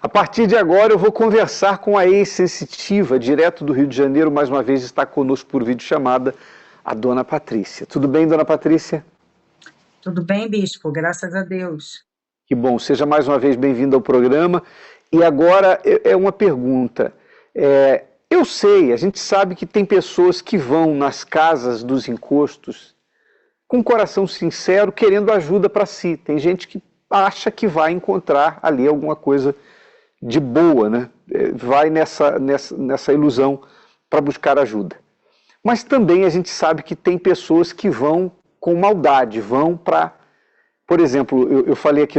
A partir de agora eu vou conversar com a ex-sensitiva, direto do Rio de Janeiro, mais uma vez está conosco por videochamada, a dona Patrícia. Tudo bem, dona Patrícia? Tudo bem, bispo? Graças a Deus. Que bom, seja mais uma vez bem-vindo ao programa. E agora é uma pergunta. Eu sei, a gente sabe que tem pessoas que vão nas casas dos encostos com um coração sincero, querendo ajuda para si. Tem gente que acha que vai encontrar ali alguma coisa de boa, né? Vai nessa ilusão para buscar ajuda. Mas também a gente sabe que tem pessoas que vão com maldade, vão para... Por exemplo, eu falei aqui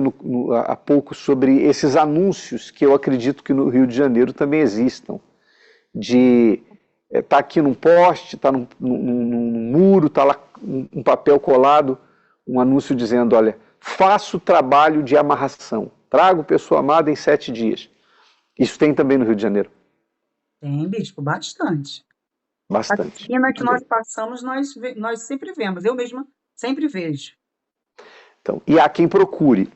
há pouco sobre esses anúncios que eu acredito que no Rio de Janeiro também existam, de tá aqui num poste, tá num muro, tá lá um papel colado, um anúncio dizendo, olha, faço trabalho de amarração, trago pessoa amada em 7 dias. Isso tem também no Rio de Janeiro? Tem, bispo, bastante. A Bastante. esquina que Muito bem. nós passamos, nós sempre vemos. Eu mesma sempre vejo. Então, e há quem procure.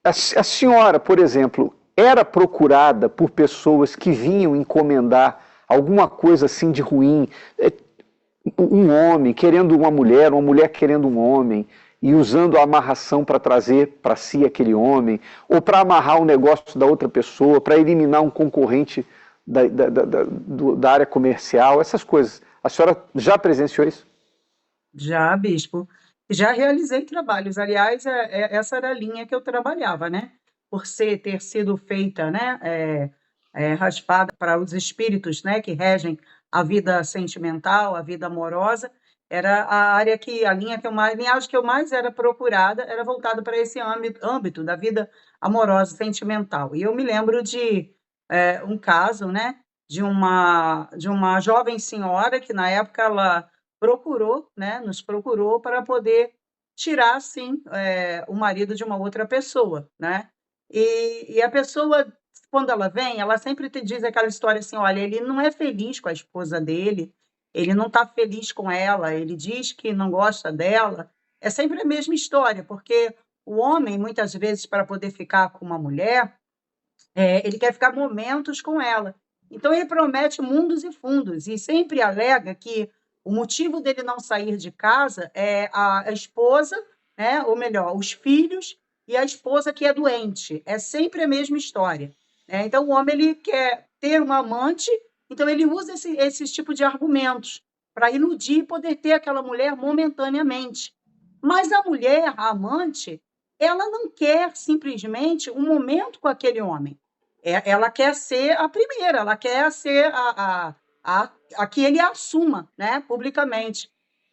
A senhora, por exemplo, era procurada por pessoas que vinham encomendar alguma coisa assim de ruim, um homem querendo uma mulher querendo um homem, e usando a amarração para trazer para si aquele homem, ou para amarrar o negócio da outra pessoa, para eliminar um concorrente da área comercial, essas coisas. A senhora já presenciou isso? Já, bispo, já realizei trabalhos. Aliás, essa era a linha que eu trabalhava, né? Por ter sido feita, né? Raspada para os espíritos, né? Que regem a vida sentimental, a vida amorosa. Era a linha que eu mais, linhagem que eu mais era procurada, era voltada para esse âmbito da vida amorosa, sentimental. E eu me lembro de um caso, né? De uma jovem senhora que na época ela procurou, né, nos procurou para poder tirar, sim, o marido de uma outra pessoa, né? E a pessoa, quando ela vem, ela sempre te diz aquela história assim, olha, ele não é feliz com a esposa dele, ele não está feliz com ela, ele diz que não gosta dela. É sempre a mesma história, porque o homem, muitas vezes, para poder ficar com uma mulher, ele quer ficar momentos com ela. Então, ele promete mundos e fundos, e sempre alega que o motivo dele não sair de casa é a esposa, né? Ou melhor, os filhos e a esposa que é doente. É sempre a mesma história, né? Então, o homem ele quer ter uma amante, então ele usa esse tipo de argumentos para iludir e poder ter aquela mulher momentaneamente. Mas a mulher, a amante, ela não quer simplesmente um momento com aquele homem. Ela quer ser a primeira, ela quer ser a que ele assuma, né, publicamente.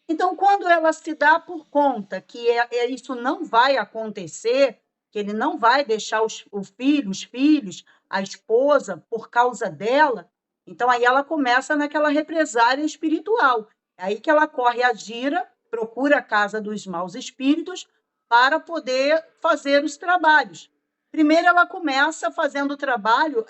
Então, quando ela se dá por conta que isso não vai acontecer, que ele não vai deixar os filhos, a esposa, por causa dela, então aí ela começa naquela represária espiritual. É aí que ela corre a gira, procura a casa dos maus espíritos para poder fazer os trabalhos. Primeiro, ela começa fazendo o trabalho,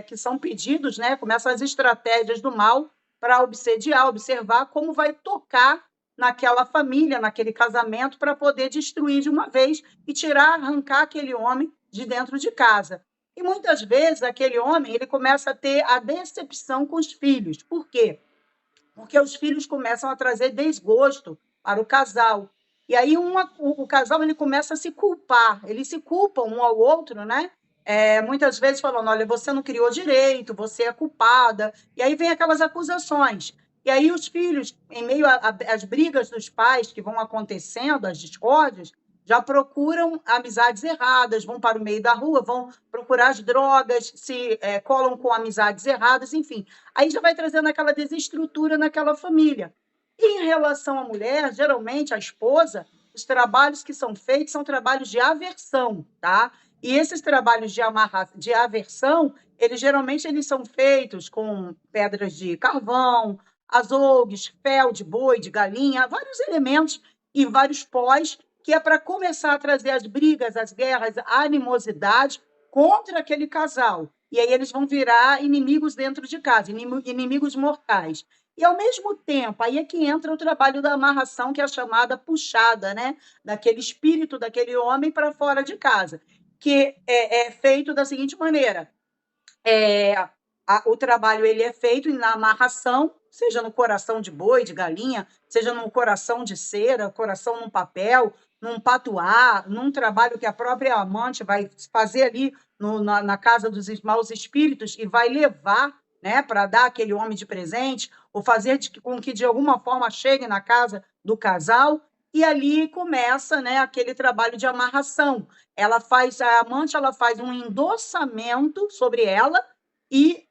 que são pedidos, né? Começam as estratégias do mal para obsediar, observar como vai tocar naquela família, naquele casamento, para poder destruir de uma vez e tirar, arrancar aquele homem de dentro de casa. E muitas vezes aquele homem ele começa a ter a decepção com os filhos. Por quê? Porque os filhos começam a trazer desgosto para o casal. E aí o casal ele começa a se culpar, eles se culpam um ao outro, né? Muitas vezes falando, olha, você não criou direito, você é culpada. E aí vem aquelas acusações. E aí os filhos, em meio às brigas dos pais que vão acontecendo, as discórdias, já procuram amizades erradas, vão para o meio da rua, vão procurar as drogas, se colam com amizades erradas, enfim. Aí já vai trazendo aquela desestrutura naquela família. E em relação à mulher, geralmente a esposa, os trabalhos que são feitos são trabalhos de aversão, tá? E esses trabalhos de aversão, eles são feitos com pedras de carvão, azougues, fel de boi, de galinha, vários elementos e vários pós, que é para começar a trazer as brigas, as guerras, a animosidade contra aquele casal. E aí eles vão virar inimigos dentro de casa, inimigos mortais. E, ao mesmo tempo, aí é que entra o trabalho da amarração, que é a chamada puxada, né? Daquele espírito daquele homem para fora de casa. que é feito da seguinte maneira: o trabalho ele é feito na amarração, seja no coração de boi, de galinha, seja no coração de cera, coração num papel, num patuá, num trabalho que a própria amante vai fazer ali na casa dos maus espíritos e vai levar, né, para dar aquele homem de presente, ou fazer com que de alguma forma chegue na casa do casal, e ali começa, né, aquele trabalho de amarração. A amante ela faz um endossamento sobre ela e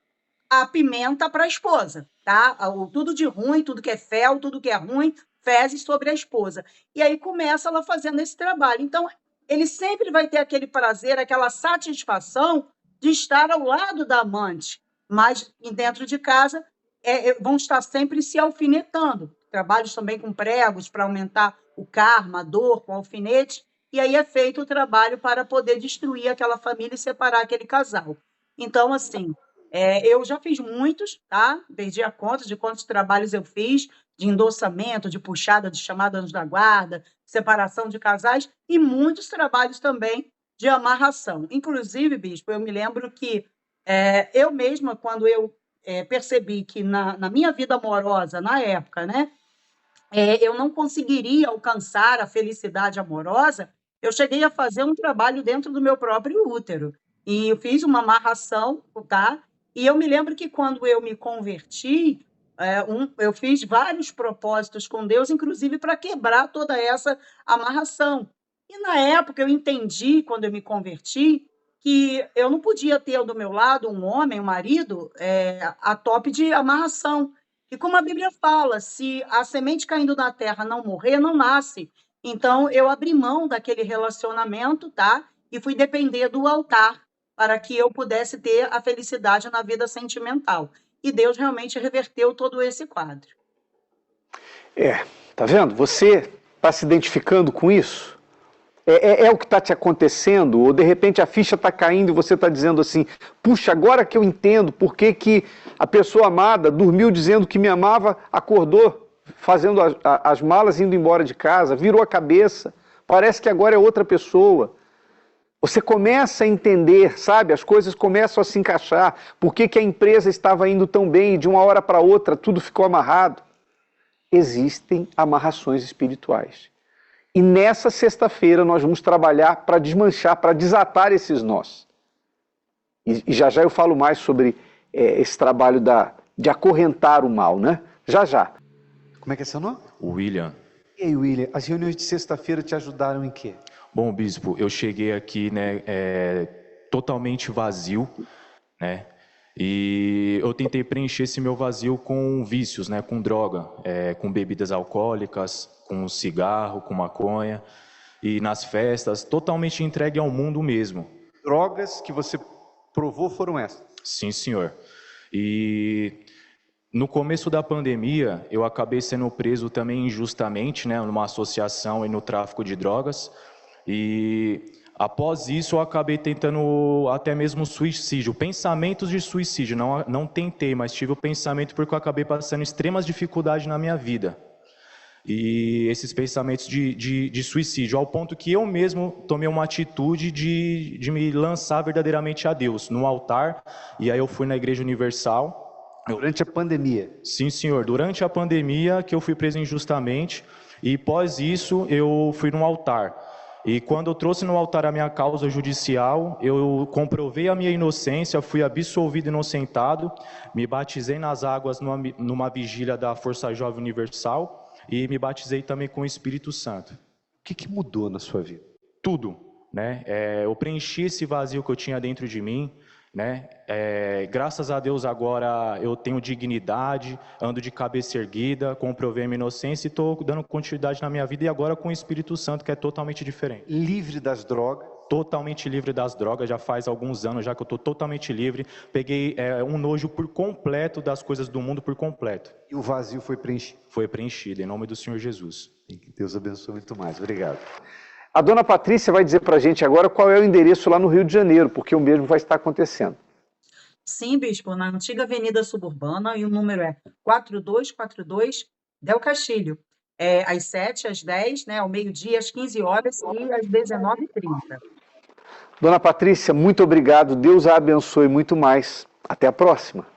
a pimenta para a esposa, tá? Tudo de ruim, tudo que é fel, tudo que é ruim, fezes sobre a esposa. E aí começa ela fazendo esse trabalho. Então, ele sempre vai ter aquele prazer, aquela satisfação de estar ao lado da amante, mas dentro de casa vão estar sempre se alfinetando. Trabalhos também com pregos para aumentar o karma, a dor, com alfinete, e aí é feito o trabalho para poder destruir aquela família e separar aquele casal. Então, assim, eu já fiz muitos, tá? Perdi a conta de quantos trabalhos eu fiz, de endossamento, de puxada, de chamada anjo da guarda, separação de casais, e muitos trabalhos também de amarração. Inclusive, bispo, eu me lembro que eu mesma, quando eu percebi que na minha vida amorosa, na época, né, eu não conseguiria alcançar a felicidade amorosa, eu cheguei a fazer um trabalho dentro do meu próprio útero. E eu fiz uma amarração, tá? E eu me lembro que quando eu me converti, eu fiz vários propósitos com Deus, inclusive para quebrar toda essa amarração. E na época eu entendi, quando eu me converti, que eu não podia ter do meu lado um homem, um marido, a top de amarração. E como a Bíblia fala, se a semente caindo na terra não morrer, não nasce. Então, eu abri mão daquele relacionamento, tá? E fui depender do altar para que eu pudesse ter a felicidade na vida sentimental. E Deus realmente reverteu todo esse quadro. Tá vendo? Você está se identificando com isso? É o que está te acontecendo? Ou de repente a ficha está caindo e você está dizendo assim, puxa, agora que eu entendo por que, que a pessoa amada dormiu dizendo que me amava, acordou fazendo as malas, indo embora de casa, virou a cabeça, parece que agora é outra pessoa. Você começa a entender, sabe? As coisas começam a se encaixar. Por que, que a empresa estava indo tão bem e de uma hora para outra tudo ficou amarrado? Existem amarrações espirituais. E nessa sexta-feira nós vamos trabalhar para desmanchar, para desatar esses nós. E já já eu falo mais sobre esse trabalho de acorrentar o mal, né? Já já. Como é que é seu nome? William. E aí, William, as reuniões de sexta-feira te ajudaram em quê? Bom, bispo, eu cheguei aqui, né, totalmente vazio, né? E eu tentei preencher esse meu vazio com vícios, né, com droga, com bebidas alcoólicas, com cigarro, com maconha, e nas festas, totalmente entregue ao mundo mesmo. Drogas que você provou foram essas? Sim, senhor. E no começo da pandemia, eu acabei sendo preso também injustamente, né, numa associação e no tráfico de drogas. E após isso, eu acabei tentando até mesmo suicídio, pensamentos de suicídio. Não tentei, mas tive o pensamento porque eu acabei passando extremas dificuldades na minha vida. E esses pensamentos de suicídio, ao ponto que eu mesmo tomei uma atitude de me lançar verdadeiramente a Deus, no altar. E aí eu fui na Igreja Universal. Durante a pandemia? Sim, senhor. Durante a pandemia, que eu fui preso injustamente. E após isso, eu fui no altar. E quando eu trouxe no altar a minha causa judicial, eu comprovei a minha inocência, fui absolvido e inocentado, me batizei nas águas numa vigília da Força Jovem Universal e me batizei também com o Espírito Santo. O que mudou na sua vida? Tudo, né? Eu preenchi esse vazio que eu tinha dentro de mim, né? Graças a Deus agora eu tenho dignidade, ando de cabeça erguida, comprovei a minha inocência e estou dando continuidade na minha vida e agora com o Espírito Santo, que é totalmente diferente. Livre das drogas? Totalmente livre das drogas, já faz alguns anos já que eu estou totalmente livre. Peguei um nojo por completo das coisas do mundo por completo. E o vazio foi preenchido? Foi preenchido, em nome do Senhor Jesus. Que Deus abençoe muito mais. Obrigado. A dona Patrícia vai dizer para a gente agora qual é o endereço lá no Rio de Janeiro, porque o mesmo vai estar acontecendo. Sim, bispo, na antiga Avenida Suburbana, e o número é 4242 Del Castilho. Às 7, às 10, né, ao meio-dia, às 15 horas e às 19h30. Dona Patrícia, muito obrigado. Deus a abençoe muito mais. Até a próxima.